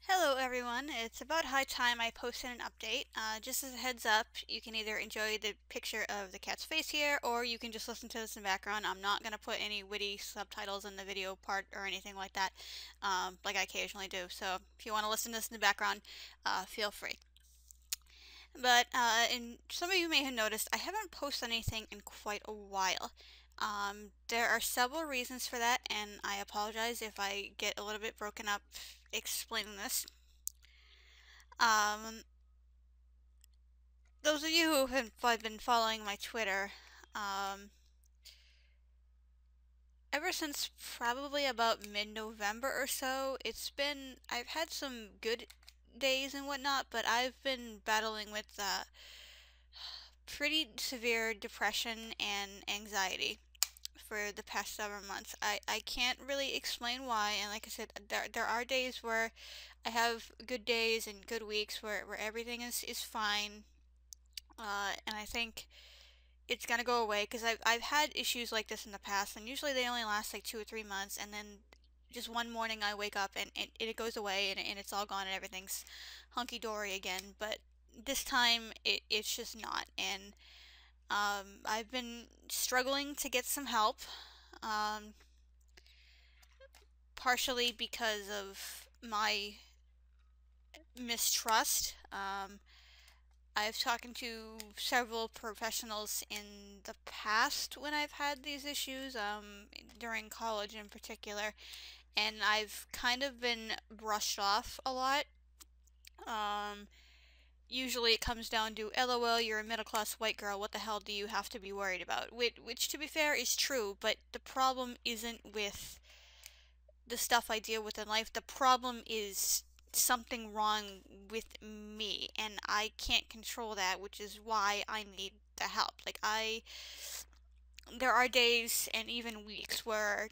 Hello everyone, it's about high time I posted an update. Just as a heads up, you can either enjoy the picture of the cat's face here, or you can just listen to this in the background. I'm not going to put any witty subtitles in the video part or anything like that, like I occasionally do. So if you want to listen to this in the background, feel free. But and some of you may have noticed I haven't posted anything in quite a while. There are several reasons for that, and I apologize if I get a little bit broken up explaining this. Um, those of you who have been following my Twitter, um, ever since probably about mid-November or so, I've had some good days and whatnot, but I've been battling with pretty severe depression and anxiety for the past several months. I can't really explain why, and like I said, there are days where I have good days and good weeks where everything is fine. And I think it's gonna go away because I've had issues like this in the past, and usually they only last like 2 or 3 months, and then just one morning I wake up and it goes away and it's all gone and everything's hunky dory again. But this time it's just not, and I've been struggling to get some help, um, partially because of my mistrust. I've talked to several professionals in the past when I've had these issues, during college in particular, and I've kind of been brushed off a lot. Um, Usually it comes down to, LOL, you're a middle class white girl, what the hell do you have to be worried about? Which to be fair, is true, but the problem isn't with the stuff I deal with in life. The problem is something wrong with me, and I can't control that, which is why I need the help. There are days and even weeks where,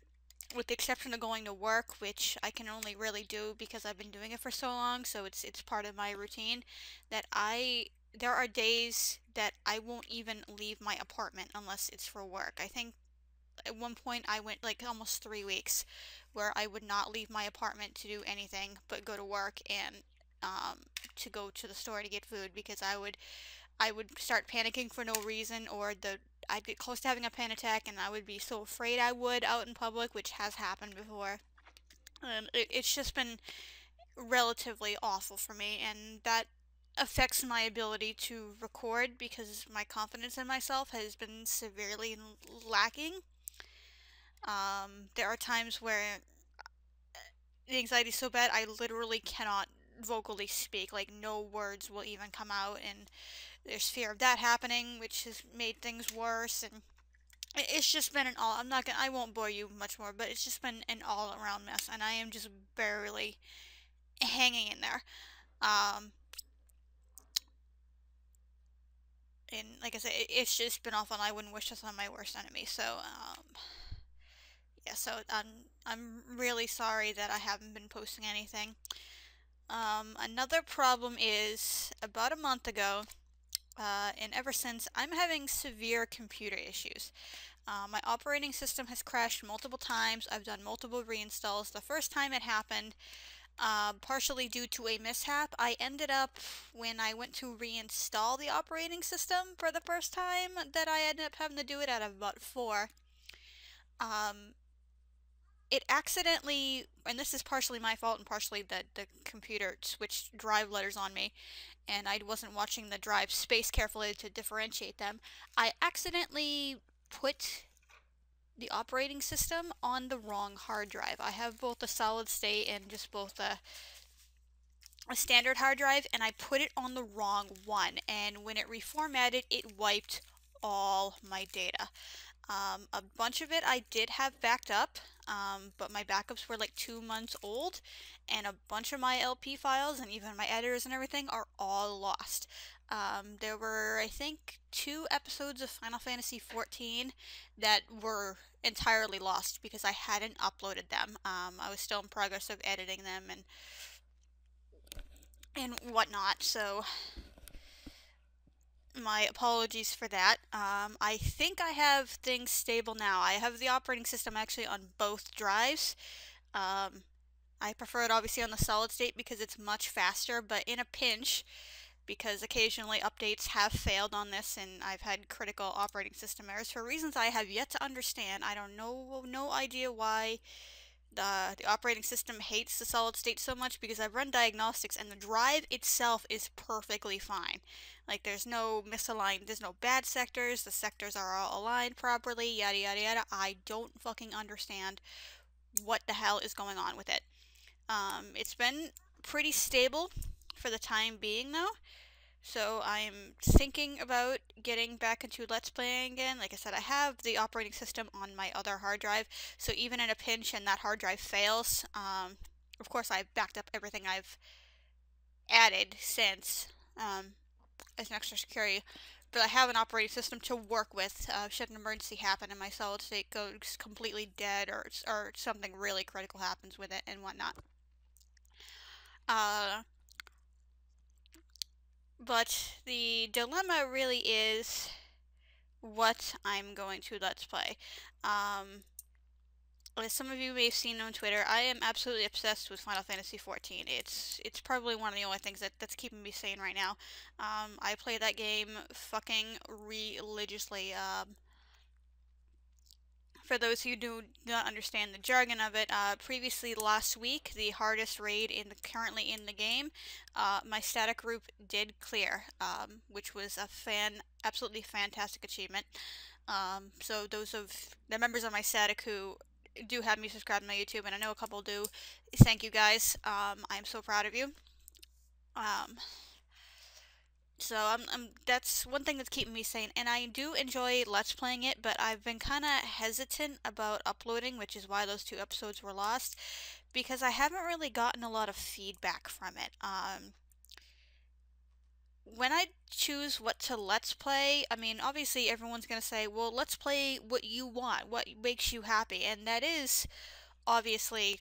with the exception of going to work, which I can only really do because I've been doing it for so long, so it's part of my routine, there are days that I won't even leave my apartment unless it's for work. I think at one point I went like almost 3 weeks where I would not leave my apartment to do anything but go to work and to go to the store to get food, because I would start panicking for no reason, or I'd get close to having a panic attack and I would be so afraid I would out in public, which has happened before. And it's just been relatively awful for me, and that affects my ability to record because my confidence in myself has been severely lacking. There are times where the anxiety is so bad I literally cannot vocally speak. Like, no words will even come out, and there's fear of that happening, which has made things worse. And it's just been an all. I won't bore you much more, but it's just been an all-around mess, and I am just barely hanging in there. Um, and like I said, it's just been awful, and I wouldn't wish this on my worst enemy. So, yeah. So I'm really sorry that I haven't been posting anything. Another problem is, about a month ago, and ever since, I'm having severe computer issues. My operating system has crashed multiple times. I've done multiple reinstalls. The first time it happened, partially due to a mishap, I ended up, when I went to reinstall the operating system for the first time, that I ended up having to do it out of about four. Um, it accidentally, and this is partially my fault and partially the computer switched drive letters on me, and I wasn't watching the drive space carefully to differentiate them. I accidentally put the operating system on the wrong hard drive. I have both a solid state and just both a standard hard drive, and I put it on the wrong one, and when it reformatted, it wiped all my data. A bunch of it I did have backed up, but my backups were like 2 months old, and a bunch of my LP files and even my editors and everything are all lost. There were, I think, 2 episodes of Final Fantasy XIV that were entirely lost because I hadn't uploaded them. I was still in progress of editing them and whatnot, so my apologies for that. I think I have things stable now. I have the operating system actually on both drives. Um, I prefer it obviously on the solid state because it's much faster, but in a pinch, because occasionally updates have failed on this and I've had critical operating system errors for reasons I have yet to understand. I don't know, no idea why the operating system hates the solid state so much, because I've run diagnostics and the drive itself is perfectly fine. Like there's no misaligned, there's no bad sectors, the sectors are all aligned properly, yada yada yada. I don't fucking understand what the hell is going on with it. It's been pretty stable for the time being though. So I'm thinking about getting back into Let's Playing again. Like I said, I have the operating system on my other hard drive, so even in a pinch and that hard drive fails, of course I've backed up everything I've added since, as an extra security, but I have an operating system to work with should an emergency happen and my solid state goes completely dead, or something really critical happens with it and whatnot. Uh, but the dilemma really is what I'm going to Let's Play. As some of you may have seen on Twitter, I am absolutely obsessed with Final Fantasy XIV. It's probably one of the only things that's keeping me sane right now. I play that game fucking religiously. For those who do not understand the jargon of it, previously last week, the hardest raid currently in the game, my static group did clear, which was a absolutely fantastic achievement. So those of the members of my static who do have me subscribe to my YouTube, and I know a couple do, thank you guys. I'm so proud of you. So that's one thing that's keeping me sane, and I do enjoy Let's Playing it, but I've been kind of hesitant about uploading, which is why those 2 episodes were lost, because I haven't really gotten a lot of feedback from it. When I choose what to Let's Play, I mean, obviously everyone's gonna say, well, let's play what you want, what makes you happy, and that is obviously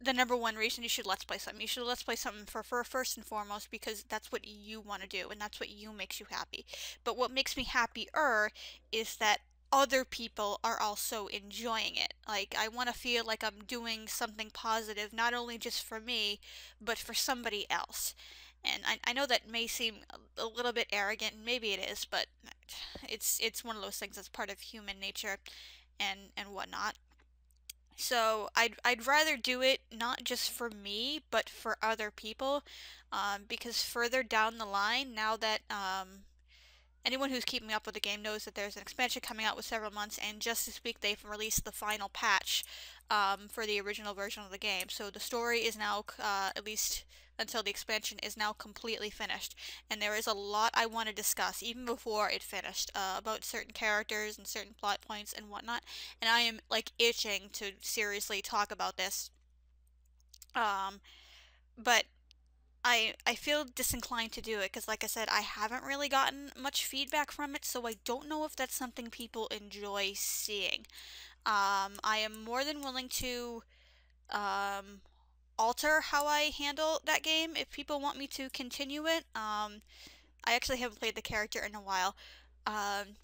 the number one reason you should Let's Play something. You should Let's Play something for first and foremost because that's what you want to do and that's what you makes you happy. But what makes me happier is that other people are also enjoying it. Like, I want to feel like I'm doing something positive, not only just for me, but for somebody else. And I know that may seem a little bit arrogant, and maybe it is, but it's one of those things that's part of human nature and whatnot. So I'd rather do it not just for me, but for other people, because further down the line, now that anyone who's keeping up with the game knows that there's an expansion coming out with several months, and just this week they've released the final patch for the original version of the game. So the story is now, at least until the expansion, is now completely finished. And there is a lot I want to discuss, even before it finished, about certain characters and certain plot points and whatnot. And I am, like, itching to seriously talk about this. But I feel disinclined to do it because, like I said, I haven't really gotten much feedback from it, so I don't know if that's something people enjoy seeing. I am more than willing to alter how I handle that game if people want me to continue it. I actually haven't played the character in a while. Um,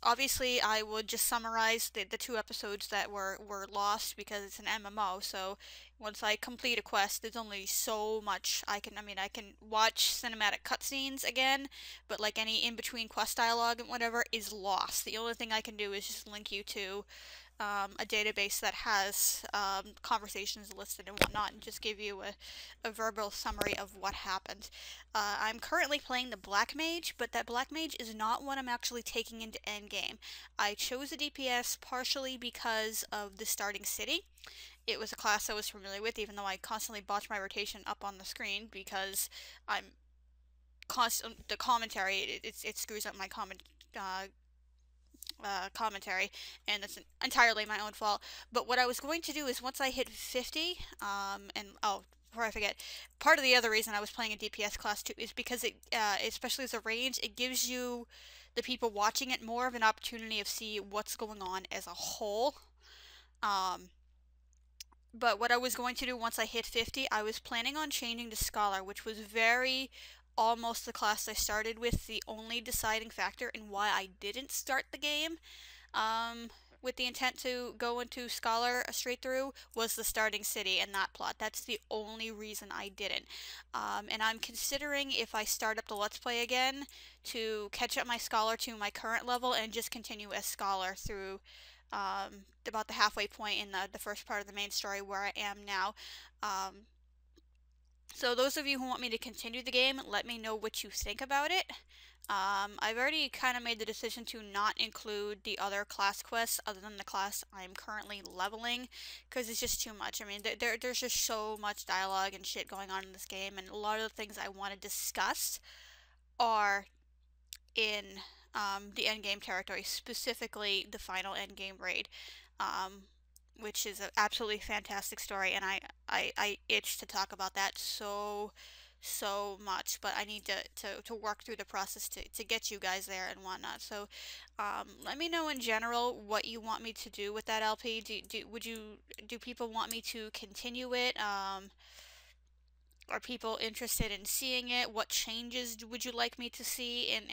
Obviously, I would just summarize the 2 episodes that were lost because it's an MMO, so once I complete a quest, there's only so much I mean, I can watch cinematic cutscenes again, but like any in-between quest dialogue and whatever is lost. The only thing I can do is just link you to a database that has conversations listed and whatnot, and just give you a verbal summary of what happened. I'm currently playing the Black Mage, but that Black Mage is not what I'm actually taking into endgame. I chose a DPS partially because of the starting city. It was a class I was familiar with, even though I constantly botch my rotation up on the screen because I'm the commentary, it screws up my commentary, and that's entirely my own fault. But what I was going to do is once I hit 50, and oh, before I forget, part of the other reason I was playing a DPS class too is because it, especially as a range, it gives you, the people watching it, more of an opportunity of see what's going on as a whole. But what I was going to do once I hit 50, I was planning on changing to Scholar, which was very almost the class I started with, the only deciding factor in why I didn't start the game with the intent to go into Scholar straight through was the starting city and that plot. That's the only reason I didn't. And I'm considering if I start up the Let's Play again to catch up my Scholar to my current level and just continue as Scholar through about the halfway point in the first part of the main story where I am now. So those of you who want me to continue the game, let me know what you think about it. I've already kind of made the decision to not include the other class quests other than the class I'm currently leveling, because it's just too much. I mean, there's just so much dialogue and shit going on in this game, and a lot of the things I want to discuss are in the endgame territory, specifically the final endgame raid, which is an absolutely fantastic story, and I itch to talk about that so much, but I need to work through the process to get you guys there and whatnot. So let me know in general what you want me to do with that LP. Do people want me to continue it? Are people interested in seeing it? What changes would you like me to see in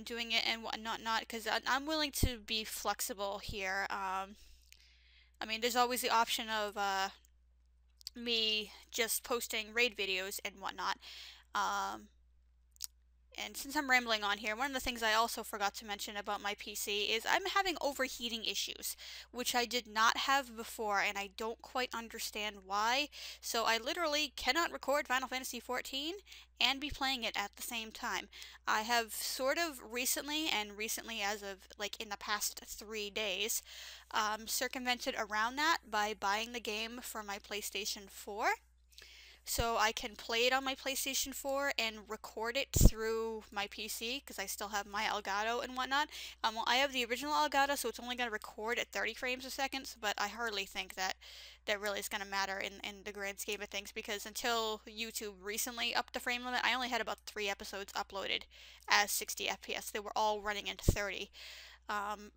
doing it and whatnot? Not because I'm willing to be flexible here. I mean, there's always the option of me just posting raid videos and whatnot. And since I'm rambling on here, one of the things I also forgot to mention about my PC is I'm having overheating issues, which I did not have before, and I don't quite understand why. So I literally cannot record Final Fantasy XIV and be playing it at the same time. I have sort of recently as of like in the past 3 days, circumvented around that by buying the game for my PlayStation 4. So I can play it on my PlayStation 4 and record it through my PC because I still have my Elgato and whatnot. Well, I have the original Elgato, so it's only going to record at 30 frames a second, but I hardly think that really is going to matter in the grand scheme of things, because until YouTube recently upped the frame limit, I only had about 3 episodes uploaded as 60 FPS. They were all running into 30.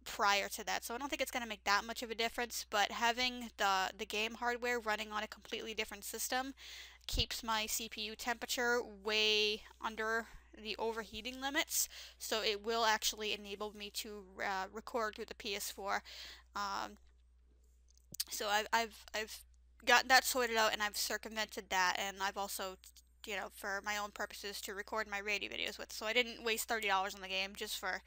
Prior to that, so I don't think it's going to make that much of a difference, but having the game hardware running on a completely different system keeps my CPU temperature way under the overheating limits, so it will actually enable me to record through the PS4. So I've got that sorted out, and I've circumvented that, and I've also, you know, for my own purposes, to record my raid videos with, so I didn't waste $30 on the game just for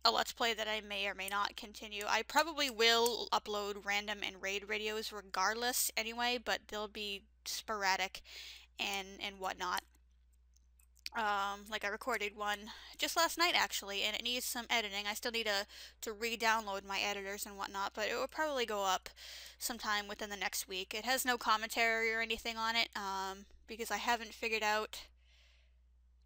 a Let's Play that I may or may not continue. I probably will upload random and raid videos regardless anyway, but they'll be sporadic and whatnot. Like I recorded one just last night actually, and it needs some editing. I still need to re-download my editors and whatnot, but it will probably go up sometime within the next week. It has no commentary or anything on it, because I haven't figured out,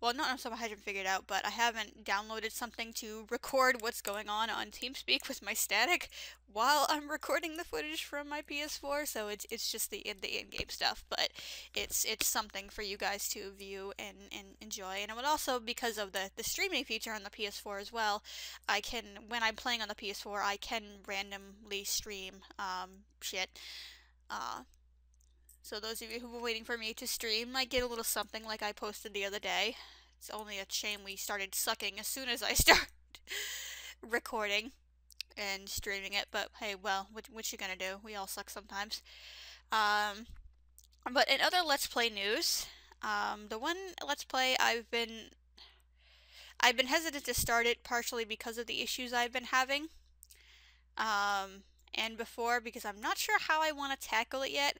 well, not something I haven't figured out, but I haven't downloaded something to record what's going on TeamSpeak with my static while I'm recording the footage from my PS4, so it's just the in-game stuff, but it's something for you guys to view and enjoy. And it would also, because of the streaming feature on the PS4 as well, I can, when I'm playing on the PS4, I can randomly stream shit. So those of you who were waiting for me to stream might get a little something like I posted the other day. It's only a shame we started sucking as soon as I started recording and streaming it, but hey, well, what you gonna do? We all suck sometimes. But in other Let's Play news, the one Let's Play I've been hesitant to start it, partially because of the issues I've been having. And before, because I'm not sure how I want to tackle it yet.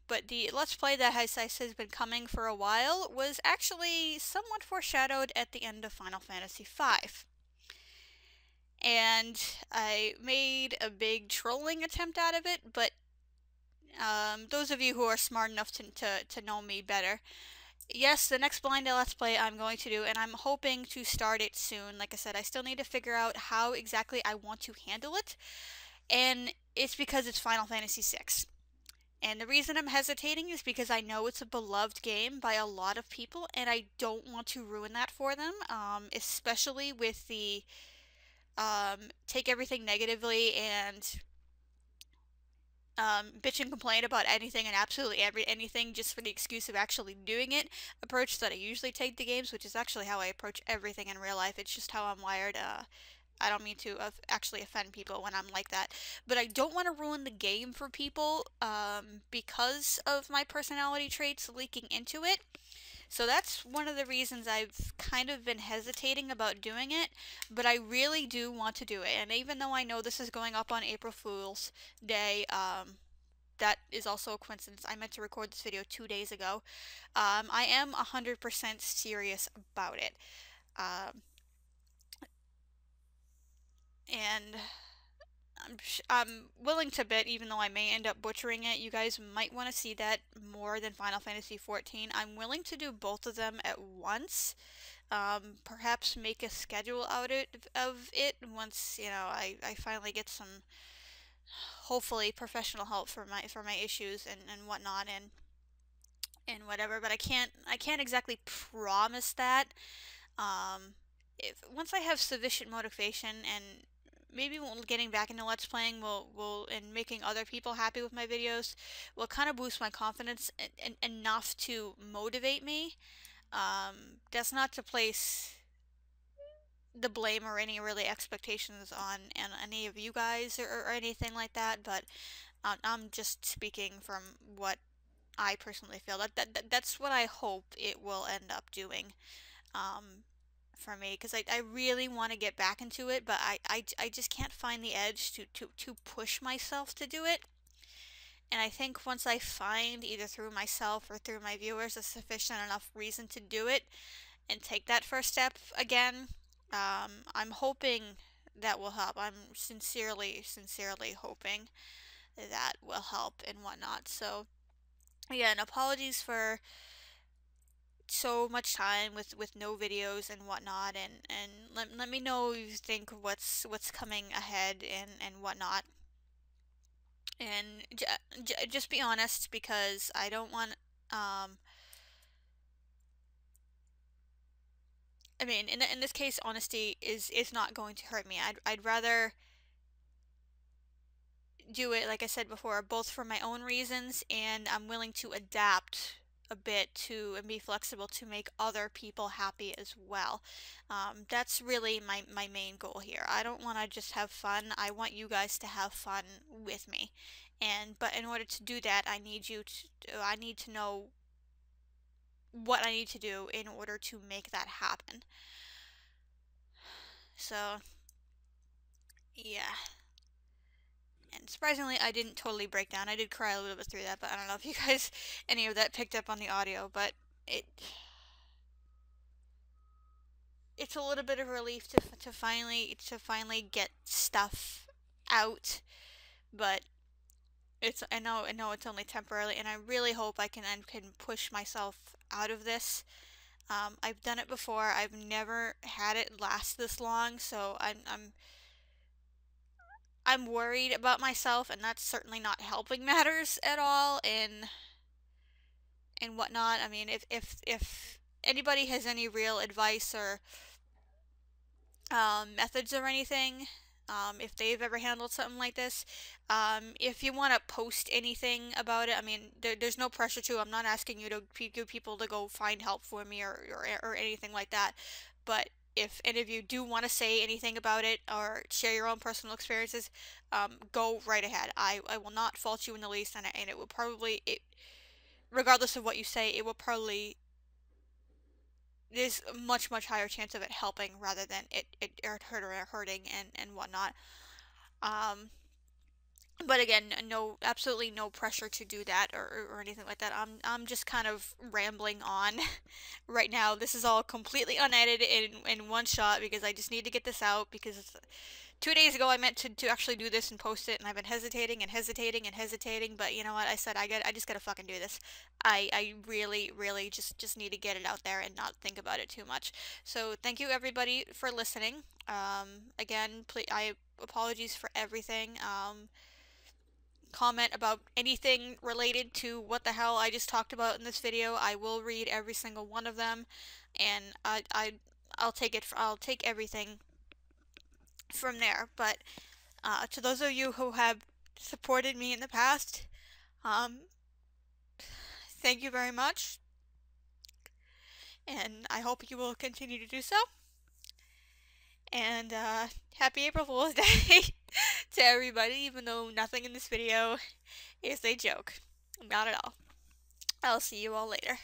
But the Let's Play that has been coming for a while was actually somewhat foreshadowed at the end of Final Fantasy V. And I made a big trolling attempt out of it, but those of you who are smart enough to know me better, yes, the next Blind Let's Play I'm going to do, and I'm hoping to start it soon. Like I said, I still need to figure out how exactly I want to handle it, and it's because it's Final Fantasy VI. And the reason I'm hesitating is because I know it's a beloved game by a lot of people, and I don't want to ruin that for them, especially with the take everything negatively and bitch and complain about anything and absolutely anything just for the excuse of actually doing it approach that I usually take to games, which is actually how I approach everything in real life. It's just how I'm wired. I don't mean to actually offend people when I'm like that, but I don't want to ruin the game for people because of my personality traits leaking into it. So that's one of the reasons I've kind of been hesitating about doing it, but I really do want to do it. And even though I know this is going up on April Fool's Day, that is also a coincidence. I meant to record this video 2 days ago. I am 100% serious about it. Um, and I'm willing to bet, even though I may end up butchering it, you guys might want to see that more than Final Fantasy XIV. I'm willing to do both of them at once. Perhaps make a schedule out of it once, I finally get some, hopefully, professional help for my issues and whatnot and whatever. But I can't exactly promise that. Um, if once I have sufficient motivation and maybe getting back into Let's Playing will and making other people happy with my videos will kind of boost my confidence enough to motivate me. That's not to place the blame or any really expectations on any of you guys or anything like that, but I'm just speaking from what I personally feel. That's what I hope it will end up doing. Um, for me because I really want to get back into it, but I just can't find the edge to push myself to do it. And I think once I find, either through myself or through my viewers, a sufficient enough reason to do it and take that first step again, I'm hoping that will help. I'm sincerely hoping that will help and whatnot. So, again, apologies for so much time with no videos and whatnot, and let me know what you think, what's coming ahead and whatnot, and just be honest, because I don't want I mean, in this case, honesty is not going to hurt me. I'd rather do it, like I said before, both for my own reasons, and I'm willing to adapt a bit to and be flexible to make other people happy as well. That's really my main goal here. I don't want to just have fun. I want you guys to have fun with me. But in order to do that, I need to know what I need to do in order to make that happen. So, yeah. And surprisingly, I didn't totally break down. I did cry a little bit through that, but I don't know if you guys, any of that picked up on the audio, but it, it's a little bit of relief to finally get stuff out, but I know it's only temporarily, and I really hope I can push myself out of this. I've done it before. I've never had it last this long, so I'm worried about myself, and that's certainly not helping matters at all. And whatnot. I mean, if anybody has any real advice or methods or anything, if they've ever handled something like this, if you want to post anything about it, I mean, there's no pressure to. I'm not asking you to people to go find help for me or anything like that. But if any of you do want to say anything about it or share your own personal experiences, go right ahead. I will not fault you in the least, and it will probably, regardless of what you say, it will probably, there's a much higher chance of it helping rather than hurting and whatnot. Um, but again, absolutely no pressure to do that or anything like that. I'm just kind of rambling on right now. This is all completely unedited in one shot because I just need to get this out because 2 days ago I meant to actually do this and post it, and I've been hesitating, but you know what? I said I just gotta fucking do this. I really just need to get it out there and not think about it too much. So thank you everybody for listening. Again, I apologies for everything. Comment about anything related to what the hell I just talked about in this video. I will read every single one of them, and I'll take everything from there. But to those of you who have supported me in the past, um, thank you very much, and I hope you will continue to do so. And happy April Fool's Day to everybody, even though nothing in this video is a joke. Not at all. I'll see you all later.